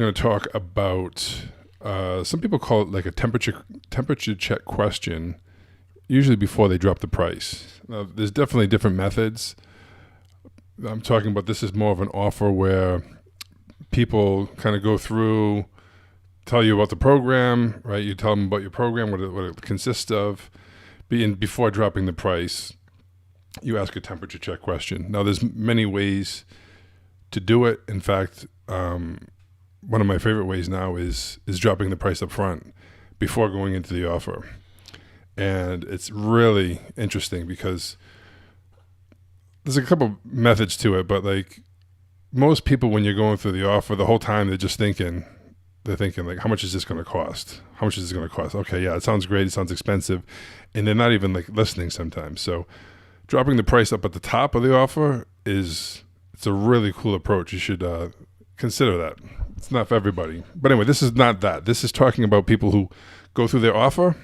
going to talk about some people call it like a temperature check question, usually before they drop the price. Now, there's definitely different methods. I'm talking about this is more of an offer where people kind of go through, tell you about the program, right? You tell them about your program, what it consists of. Before dropping the price, you ask a temperature check question. Now, there's many ways to do it. In fact, one of my favorite ways now is dropping the price up front before going into the offer. And it's really interesting because there's a couple methods to it, but like most people, when you're going through the offer, the whole time they're thinking like, how much is this going to cost? How much is this going to cost? Okay, yeah, it sounds great. It sounds expensive. And they're not even like listening sometimes. So dropping the price up at the top of the offer it's a really cool approach. You should consider that. It's not for everybody. But anyway, this is not that. This is talking about people who go through their offer.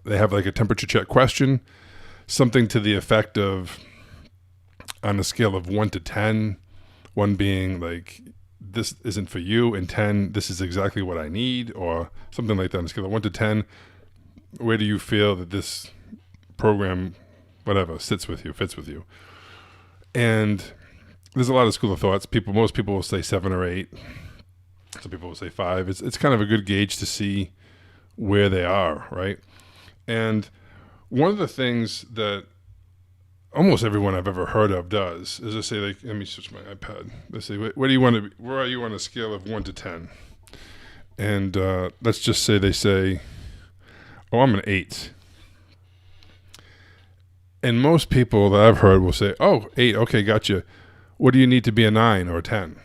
They have like a temperature check question, something to the effect of, on a scale of 1 to 10, 1 being like, this isn't for you, and 10, this is exactly what I need, or something like that. On a scale of 1 to 10, where do you feel that this program, whatever, fits with you? And there's a lot of school of thoughts. Most people will say 7 or 8. Some people will say 5. It's kind of a good gauge to see where they are, right? And one of the things that almost everyone I've ever heard of does is they say, like, let me switch my iPad. They say, where do you want to be? Where are you on a scale of 1 to 10? And let's just say they say, oh, I'm an 8. And most people that I've heard will say, oh, 8, okay, gotcha. What do you need to be a 9 or a 10?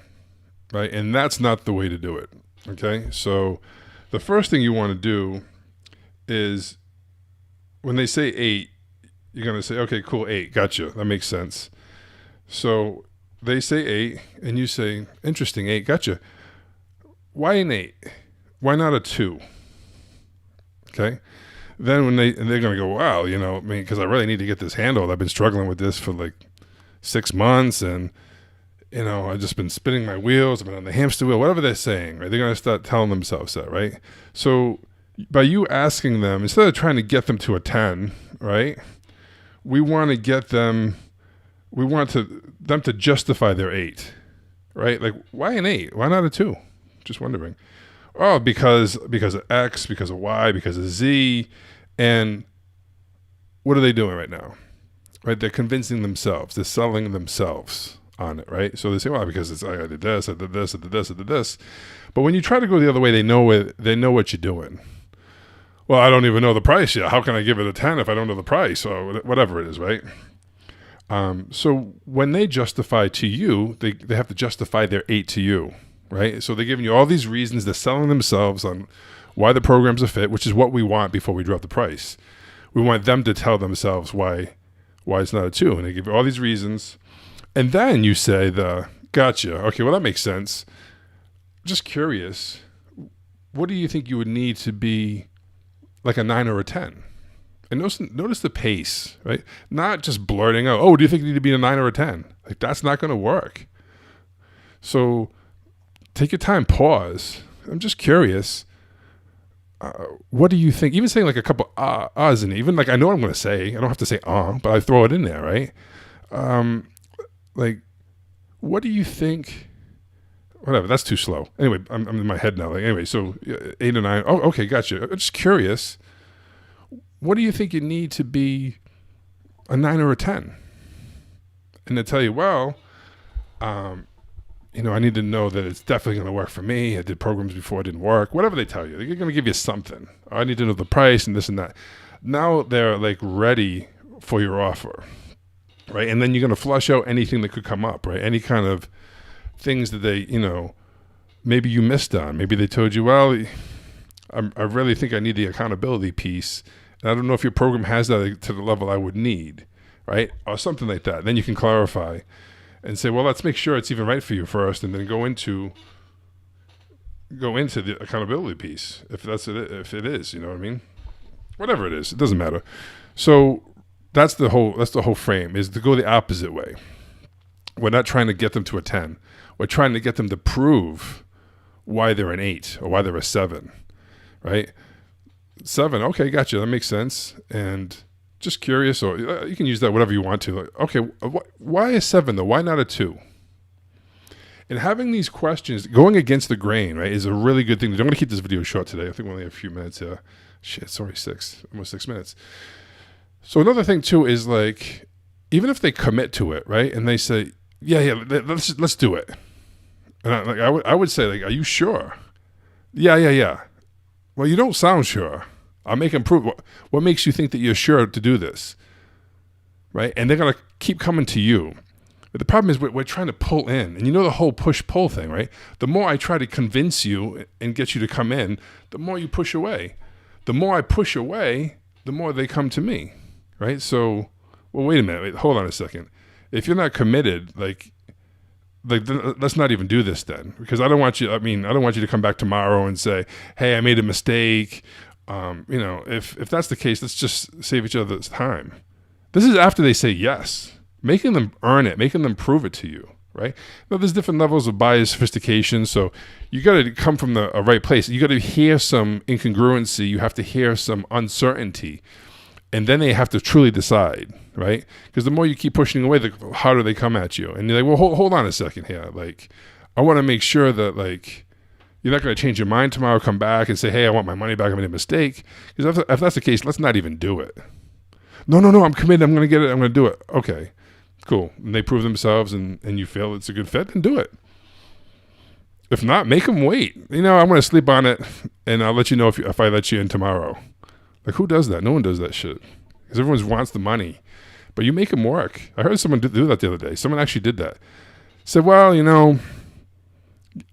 Right? And that's not the way to do it. Okay? So the first thing you want to do is when they say 8, you're going to say, okay, cool, 8, gotcha. That makes sense. So they say 8, and you say, interesting, 8, gotcha. Why an 8? Why not a 2? Okay? Then they're going to go, wow, because I really need to get this handled. I've been struggling with this for like 6 months, and I've just been spinning my wheels. I've been on the hamster wheel, whatever they're saying, right? They're going to start telling themselves that, right? So by you asking them, instead of trying to get them to a 10, right? We want them to justify their 8, right? Like, why an 8? Why not a 2? Just wondering. Oh, because of X, because of Y, because of Z. And what are they doing right now? Right? They're convincing themselves. They're selling themselves on it, right? So they say, well, because I did this, I did this, I did this, I did this. But when you try to go the other way, they know what you're doing. Well, I don't even know the price yet. How can I give it a 10 if I don't know the price, or whatever it is, right? So when they justify to you, they have to justify their 8 to you, right? So they're giving you all these reasons. They're selling themselves on why the program's a fit, which is what we want before we drop the price. We want them to tell themselves why it's not a 2. And they give you all these reasons. And then you say gotcha. Okay, well, that makes sense. Just curious. What do you think you would need to be like a 9 or a 10? And notice the pace, right? Not just blurting out, oh, do you think you need to be a 9 or a 10? Like, that's not going to work. So take your time, pause. I'm just curious. What do you think? Even saying like a couple ahs, and even like, I know what I'm going to say. I don't have to say but I throw it in there, right? Like, what do you think? Whatever, that's too slow. Anyway, I'm in my head now. Like, anyway, so 8 or 9. Oh, okay, gotcha. I'm just curious. What do you think you need to be a 9 or a 10? And they tell you, well, I need to know that it's definitely going to work for me. I did programs before, it didn't work. Whatever they tell you, they're going to give you something. I need to know the price and this and that. Now they're like ready for your offer, right? And then you're going to flush out anything that could come up, right? Any kind of things that they, maybe you missed on. Maybe they told you, well, I really think I need the accountability piece. And I don't know if your program has that to the level I would need, right? Or something like that. Then you can clarify and say, well, let's make sure it's even right for you first, and then go into the accountability piece, if it is, you know what I mean? Whatever it is, it doesn't matter. So that's the whole frame, is to go the opposite way. We're not trying to get them to a 10. We're trying to get them to prove why they're an 8 or why they're a 7, right? 7, okay, gotcha, that makes sense. And just curious, or you can use that whatever you want to. Like, okay, why a 7 though? Why not a 2? And having these questions, going against the grain, right, is a really good thing. I'm going to keep this video short today. I think we only have a few minutes here. Shit, it's already almost 6 minutes. So another thing too is like, even if they commit to it, right, and they say, yeah, let's do it. And I would say, like, are you sure? Yeah. Well, you don't sound sure. I'll make them prove. What makes you think that you're sure to do this? Right? And they're going to keep coming to you. But the problem is we're trying to pull in. And you know the whole push-pull thing, right? The more I try to convince you and get you to come in, the more you push away. The more I push away, the more they come to me, right? So, well, wait a minute. Hold on a second. If you're not committed, like let's not even do this then, because I don't want you to come back tomorrow and say, hey, I made a mistake. If that's the case, let's just save each other's time. This is after they say yes, making them earn it, making them prove it to you, right? Now, there's different levels of bias sophistication, so you got to come from a right place. You got to hear some incongruency. You have to hear some uncertainty, and then they have to truly decide, right? Because the more you keep pushing away, the harder they come at you. And you're like, well, hold on a second here. Like, I want to make sure that, like, you're not going to change your mind tomorrow, come back and say, hey, I want my money back. I made a mistake. Because if that's the case, let's not even do it. No, I'm committed. I'm going to get it. I'm going to do it. Okay, cool. And they prove themselves and you feel it's a good fit, then do it. If not, make them wait. I'm going to sleep on it, and I'll let you know if I let you in tomorrow. Like, who does that? No one does that shit. Because everyone wants the money. But you make them work. I heard someone do that the other day. Someone actually did that. Said, well,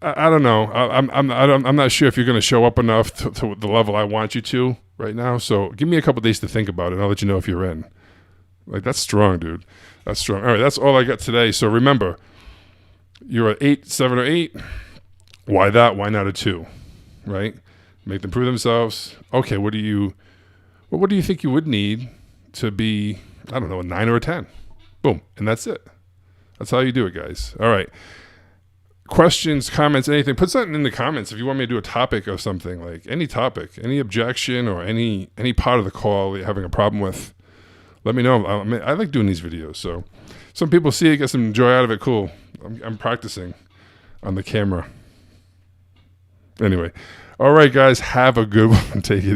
I don't know. I'm not sure if you're going to show up enough to the level I want you to right now. So give me a couple days to think about it, and I'll let you know if you're in. Like, that's strong, dude. That's strong. All right, that's all I got today. So remember, you're an 8, 7, or 8. Why that? Why not a 2? Right? Make them prove themselves. Okay, what do you think you would need to be, I don't know, a 9 or a 10? Boom. And that's it. That's how you do it, guys. All right. Questions, comments, anything. Put something in the comments if you want me to do a topic or something, like any topic, any objection or any part of the call you're having a problem with. Let me know. I like doing these videos. So some people see it, get some joy out of it. Cool. I'm practicing on the camera. Anyway. All right, guys. Have a good one. Take it